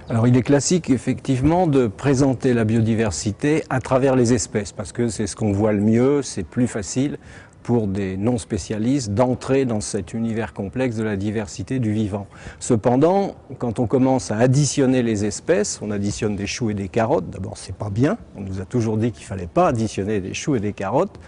Alors il est classique effectivement de présenter la biodiversité à travers les espèces parce que c'est ce qu'on voit le mieux, c'est plus facile pour des non-spécialistes d'entrer dans cet univers complexe de la diversité du vivant. Cependant, quand on commence à additionner les espèces, on additionne des choux et des carottes, d'abord c'est pas bien, on nous a toujours dit qu'il ne fallait pas additionner des choux et des carottes,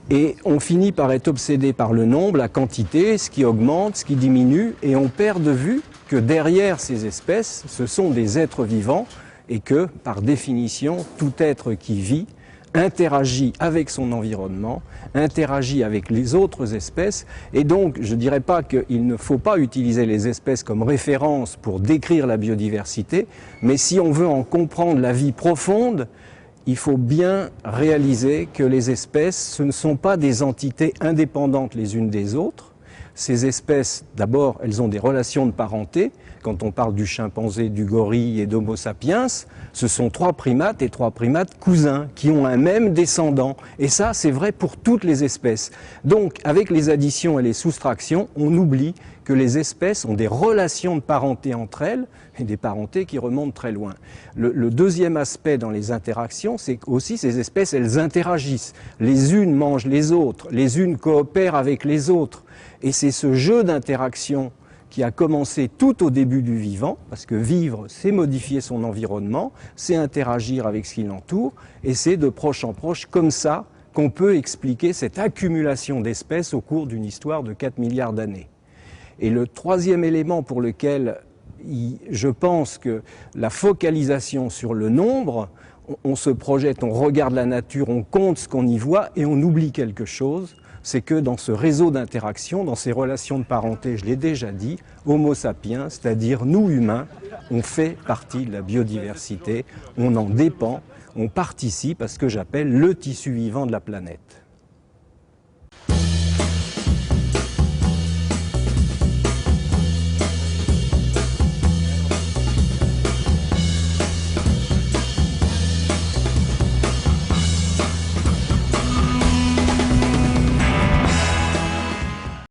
et on finit par être obsédé par le nombre, la quantité, ce qui augmente, ce qui diminue, et on perd de vue que derrière ces espèces, ce sont des êtres vivants, et que, par définition, tout être qui vit interagit avec son environnement, interagit avec les autres espèces, et donc je ne dirais pas qu'il ne faut pas utiliser les espèces comme référence pour décrire la biodiversité, mais si on veut en comprendre la vie profonde, il faut bien réaliser que les espèces, ce ne sont pas des entités indépendantes les unes des autres. Ces espèces, d'abord, elles ont des relations de parenté. Quand on parle du chimpanzé, du gorille et d'Homo sapiens, ce sont trois primates et trois primates cousins qui ont un même descendant. Et ça, c'est vrai pour toutes les espèces. Donc, avec les additions et les soustractions, on oublie que les espèces ont des relations de parenté entre elles et des parentés qui remontent très loin. Le deuxième aspect dans les interactions, c'est aussi ces espèces, elles interagissent. Les unes mangent les autres, les unes coopèrent avec les autres. Et c'est ce jeu d'interaction qui a commencé tout au début du vivant, parce que vivre, c'est modifier son environnement, c'est interagir avec ce qui l'entoure, et c'est de proche en proche, comme ça, qu'on peut expliquer cette accumulation d'espèces au cours d'une histoire de 4 milliards d'années. Et le troisième élément pour lequel je pense que la focalisation sur le nombre, on se projette, on regarde la nature, on compte ce qu'on y voit et on oublie quelque chose, c'est que dans ce réseau d'interaction, dans ces relations de parenté, je l'ai déjà dit, Homo sapiens, c'est-à-dire nous humains, on fait partie de la biodiversité, on en dépend, on participe à ce que j'appelle le tissu vivant de la planète.